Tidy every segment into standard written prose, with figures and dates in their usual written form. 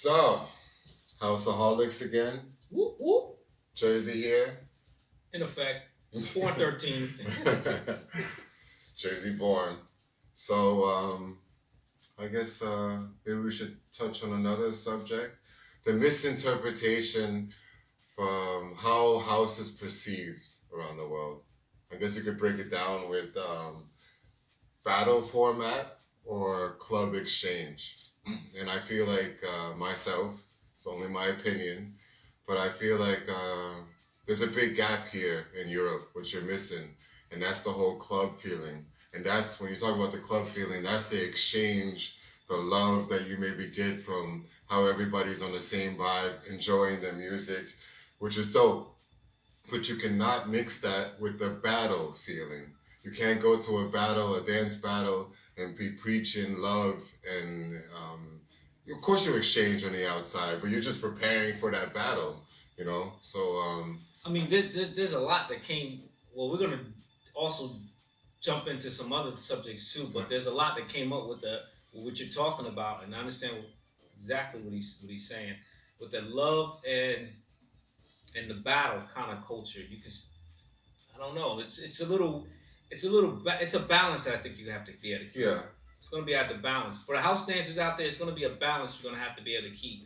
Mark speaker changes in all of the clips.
Speaker 1: So, Houseaholics again.
Speaker 2: Whoop whoop.
Speaker 1: Jersey here.
Speaker 2: In effect, born 13.
Speaker 1: Jersey born. So, I guess maybe we should touch on another subject. The misinterpretation from how house is perceived around the world. I guess you could break it down with battle format or club exchange. And I feel like myself, it's only my opinion, but I feel like there's a big gap here in Europe, which you're missing, and that's the whole club feeling. And that's when you talk about the club feeling, that's the exchange, the love that you maybe get from how everybody's on the same vibe, enjoying the music, which is dope. But you cannot mix that with the battle feeling. You can't go to a battle, a dance battle, and be preaching love and of course you exchange on the outside, but you're just preparing for that battle, you know. So
Speaker 2: I mean, there's a lot that came. Well, we're gonna also jump into some other subjects too, but there's a lot that came up with the with what you're talking about, and I understand exactly what he's saying with the love and the battle kind of culture. You can, I don't know. It's a balance that I think you have to be able to keep.
Speaker 1: yeah,
Speaker 2: It's going to be at the balance for the house dancers out there. It's going to be a balance you're going to have to be able to keep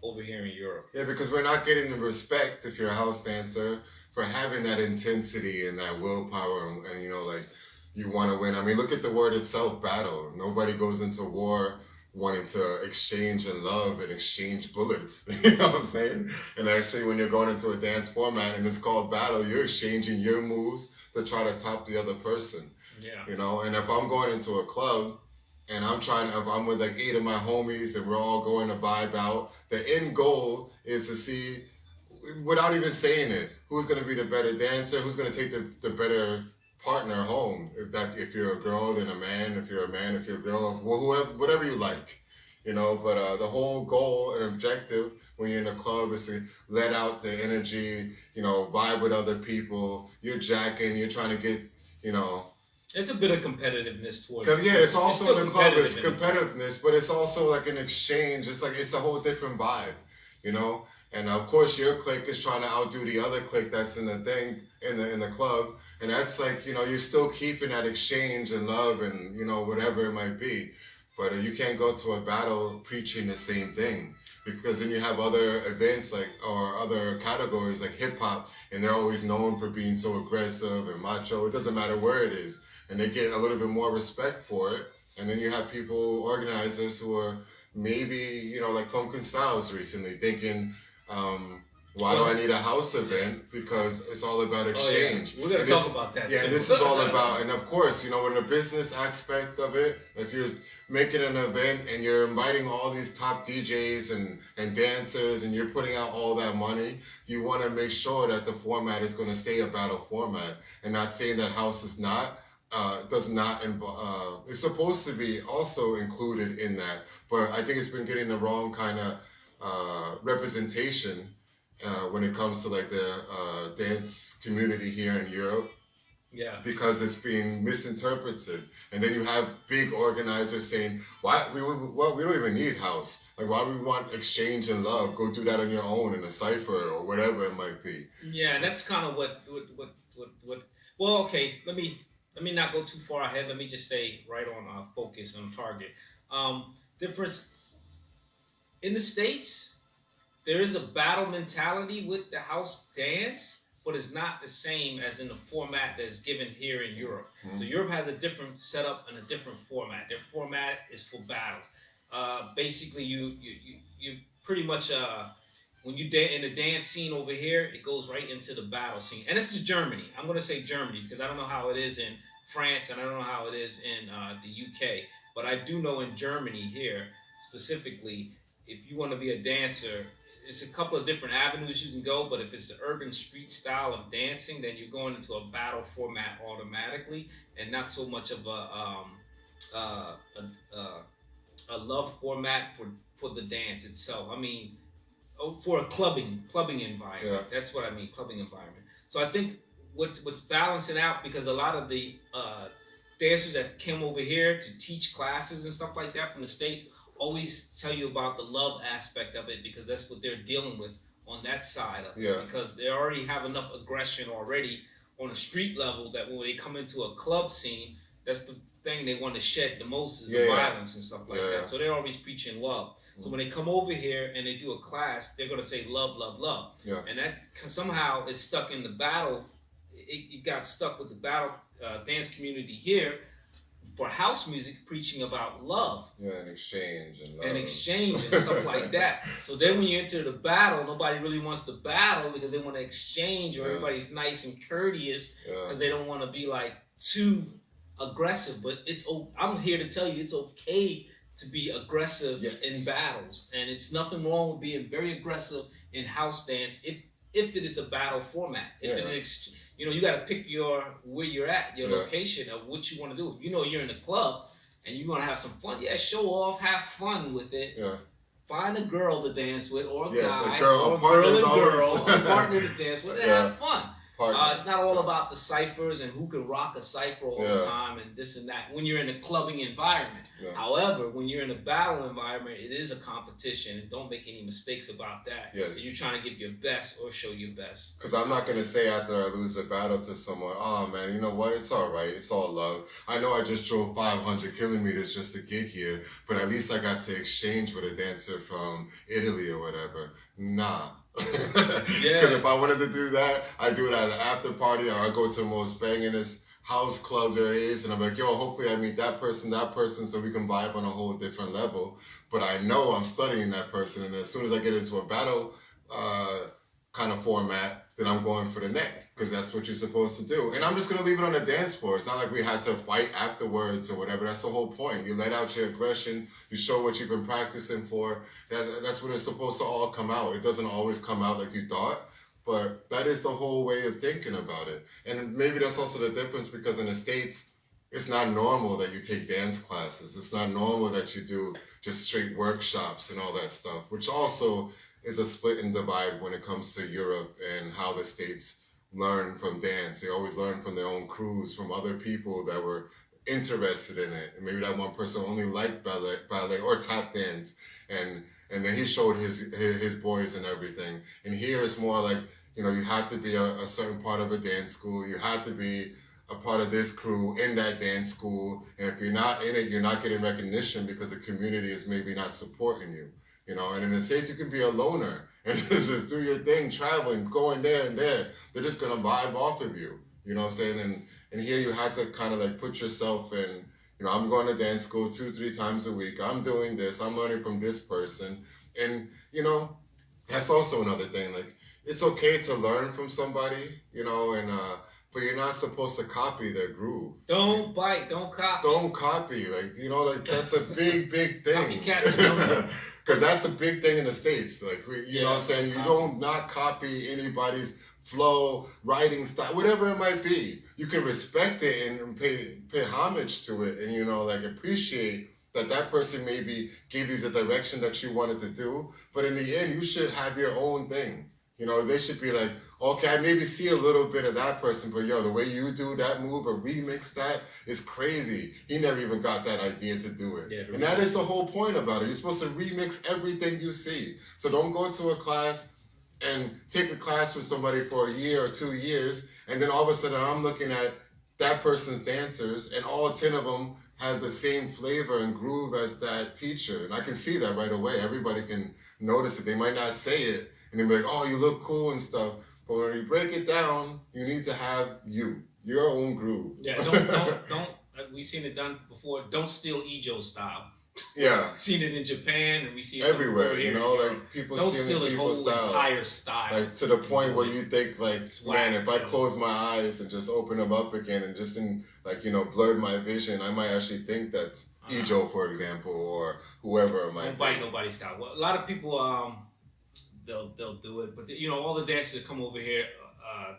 Speaker 2: over here in Europe.
Speaker 1: yeah, because we're not getting the respect if you're a house dancer for having that intensity and that willpower, and you know, like you want to win. I mean, look at the word itself, battle. Nobody goes into war wanting to exchange and love and exchange bullets. You know what I'm saying? And actually, when you're going into a dance format and it's called battle, you're exchanging your moves to try to top the other person.
Speaker 2: Yeah.
Speaker 1: You know, and if I'm going into a club and if I'm with like eight of my homies and we're all going to vibe out, the end goal is to see, without even saying it, who's going to be the better dancer, who's going to take the better partner home. If you're a girl, then a man. If you're a man, if you're a girl, whoever, whatever you like, you know. But the whole goal and objective when you're in a club is to let out the energy, you know, vibe with other people. You're jacking, you're trying to get, you know.
Speaker 2: It's a bit of competitiveness towards it.
Speaker 1: Cause yeah, it's also
Speaker 2: still
Speaker 1: in the club.
Speaker 2: competitive
Speaker 1: It's
Speaker 2: in it.
Speaker 1: competitiveness, but it's also like an exchange. It's like it's a whole different vibe, you know. And of course, your clique is trying to outdo the other clique that's in the thing in the club, and that's like, you know, you're still keeping that exchange and love and, you know, whatever it might be. But you can't go to a battle preaching the same thing, because then you have other events like or other categories like hip hop, and they're always known for being so aggressive and macho. It doesn't matter where it is, and they get a little bit more respect for it. And then you have people, organizers, who are maybe, you know, like Pumpkin Styles recently thinking, um, why do I
Speaker 2: Well,
Speaker 1: need a house
Speaker 2: yeah.
Speaker 1: event? Because it's all about
Speaker 2: Oh yeah,
Speaker 1: exchange.
Speaker 2: we're gonna
Speaker 1: And
Speaker 2: talk
Speaker 1: this,
Speaker 2: about that
Speaker 1: yeah, and
Speaker 2: too.
Speaker 1: this is all about, and of course, you know, in the business aspect of it, if you're making an event and you're inviting all these top DJs and dancers and you're putting out all that money, you want to make sure that the format is going to stay a battle format, and not saying that house is not, does not involve, it's supposed to be also included in that, but I think it's been getting the wrong kind of representation when it comes to like the dance community here in Europe,
Speaker 2: Yeah.
Speaker 1: because it's being misinterpreted. And then you have big organizers saying, "Why we don't even need house? Like, why we want exchange and love? Go do that on your own in a cipher or whatever it might be."
Speaker 2: Yeah, and that's kind of what. Well, okay. Let me not go too far ahead. Let me just say right on focus on target. Difference in the states. There is a battle mentality with the house dance, but it's not the same as in the format that's given here in Europe. So
Speaker 1: Mm-hmm.
Speaker 2: Europe has a different setup and a different format. Their format is for battles. Basically, you pretty much when you in the dance scene over here, it goes right into the battle scene, and this is Germany. I'm gonna say Germany because I don't know how it is in France and I don't know how it is in the UK, but I do know in Germany here specifically, if you want to be a dancer, it's a couple of different avenues you can go. But if it's the urban street style of dancing, then you're going into a battle format automatically, and not so much of uh, a love format for the dance itself. I mean, for a clubbing
Speaker 1: Yeah.
Speaker 2: environment. That's what I mean, clubbing environment. So I think what's balancing out, because a lot of the dancers that came over here to teach classes and stuff like that from the states always tell you about the love aspect of it because that's what they're dealing with on that side of it.
Speaker 1: Yeah.
Speaker 2: Because they already have enough aggression already on a street level that when they come into a club scene, that's the thing they want to shed the most is the violence and stuff like that. So they're always preaching love. So when they come over here and they do a class, they're gonna say love, love, love.
Speaker 1: Yeah.
Speaker 2: And that somehow is stuck in the battle. It got stuck with the battle dance community here for house music, preaching about love.
Speaker 1: Yeah, and exchange and love.
Speaker 2: And exchange and stuff like that. So then when you enter the battle, nobody really wants to battle because they want to exchange, or everybody's nice and courteous because they don't want to be like too aggressive. But I'm here to tell you it's okay to be aggressive in battles, and it's nothing wrong with being very aggressive in house dance if it is a battle format. If it is, you got to pick where you're at, your location of what you want to do. If you're in a club and you want to have some fun, show off, have fun with it.
Speaker 1: Yeah.
Speaker 2: Find a girl to dance with, or a guy,
Speaker 1: a girl
Speaker 2: or a girl and girl,
Speaker 1: always...
Speaker 2: a partner to dance with, and have fun. It's not all
Speaker 1: Yeah.
Speaker 2: about the ciphers and who can rock a cipher all the time and this and that when you're in a clubbing environment.
Speaker 1: Yeah.
Speaker 2: However, when you're in a battle environment, it is a competition, and don't make any mistakes about that.
Speaker 1: Yes.
Speaker 2: You're trying to give your best or show your best.
Speaker 1: Because I'm not going to say after I lose a battle to someone, oh man, you know what, it's all right, it's all love. I know I just drove 500 kilometers just to get here, but at least I got to exchange with a dancer from Italy or whatever. Nah. Because if I wanted to do that, I do it at an after party, or I go to the most bangingest house club there is, and I'm like, yo, hopefully I meet that person, so we can vibe on a whole different level. But I know I'm studying that person, and as soon as I get into a battle kind of format, then I'm going for the neck, because that's what you're supposed to do. And I'm just going to leave it on the dance floor. It's not like we had to fight afterwards or whatever. That's the whole point. You let out your aggression. You show what you've been practicing for. That's when it's supposed to all come out. It doesn't always come out like you thought, but that is the whole way of thinking about it. And maybe that's also the difference, because in the States, it's not normal that you take dance classes. It's not normal that you do just straight workshops and all that stuff, which also is a split and divide when it comes to Europe and how the States learn from dance. They always learn from their own crews, from other people that were interested in it. And maybe that one person only liked ballet or tap dance, and then he showed his boys and everything. And here it's more like, you have to be a certain part of a dance school. You have to be a part of this crew in that dance school. And if you're not in it, you're not getting recognition because the community is maybe not supporting you. And in the States, you can be a loner and just do your thing, traveling, going there and there. They're just going to vibe off of you. You know what I'm saying? And here you have to kind of like put yourself in, I'm going to dance school 2-3 times a week. I'm doing this. I'm learning from this person. And, that's also another thing. Like, it's okay to learn from somebody, but you're not supposed to copy their groove.
Speaker 2: Don't bite, don't copy.
Speaker 1: Don't copy. Like, that's a big, big thing.
Speaker 2: Copycats.
Speaker 1: Because that's a big thing in the States. Like, you know what I'm saying? You don't not copy anybody's flow, writing style, whatever it might be. You can respect it and pay homage to it, and, appreciate that person maybe gave you the direction that you wanted to do. But in the end, you should have your own thing. They should be like, okay, I maybe see a little bit of that person, but yo, the way you do that move or remix that is crazy. He never even got that idea to do it.
Speaker 2: Yeah,
Speaker 1: and that is the whole point about it. You're supposed to remix everything you see. So don't go to a class and take a class with somebody for a year or 2 years, and then all of a sudden I'm looking at that person's dancers, and all 10 of them has the same flavor and groove as that teacher. And I can see that right away. Everybody can notice it. They might not say it, and they'll be like, oh, you look cool and stuff. But when you break it down, you need to have your own groove.
Speaker 2: Yeah, don't. We've seen it done before. Don't steal Ijo's style.
Speaker 1: Yeah.
Speaker 2: Seen it in Japan, and we see it
Speaker 1: everywhere. Like people
Speaker 2: don't steal his whole
Speaker 1: style.
Speaker 2: Entire style.
Speaker 1: Like to the point where you think, like, man, if I close my eyes and just open them up again and just blurred my vision, I might actually think that's Ijo, for example, or whoever it might
Speaker 2: don't bite nobody's style. Well, a lot of people they'll do it, but all the dancers that come over here,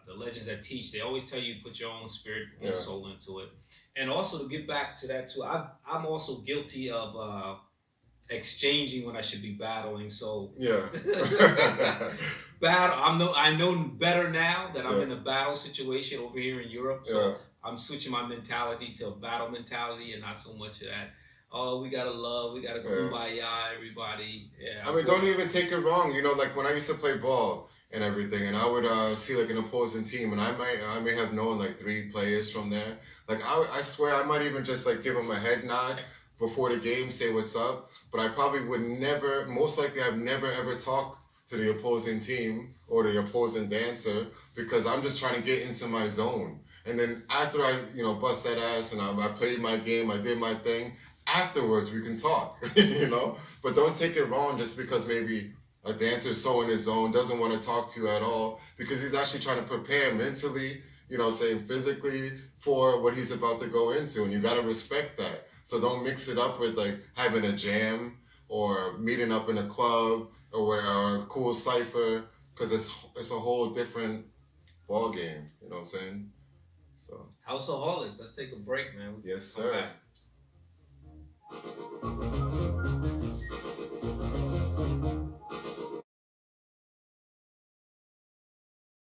Speaker 2: the legends that teach, they always tell you put your own spirit, own soul into it. And also to get back to that too, I'm also guilty of exchanging when I should be battling. So I know better now that I'm in a battle situation over here in Europe. So I'm switching my mentality to a battle mentality and not so much of that. oh, we gotta love, we gotta
Speaker 1: Yeah.
Speaker 2: kumbaya, everybody. Yeah.
Speaker 1: I mean, don't even take it wrong. You know, like when I used to play ball and everything, and I would see like an opposing team, and I may have known like 3 players from there. Like I swear I might even just like give them a head nod before the game, say what's up. But I probably would never, most likely, I've never ever talked to the opposing team or the opposing dancer because I'm just trying to get into my zone. And then after I, bust that ass and I played my game, I did my thing. Afterwards, we can talk, But don't take it wrong just because maybe a dancer's so in his zone, doesn't want to talk to you at all, because he's actually trying to prepare mentally, saying physically for what he's about to go into. And you got to respect that. So don't mix it up with like having a jam or meeting up in a club or a cool cipher, because it's a whole different ball game. You know what I'm saying? So
Speaker 2: Houseaholics. Let's take a break, man.
Speaker 1: yes,
Speaker 2: Come
Speaker 1: sir.
Speaker 2: back.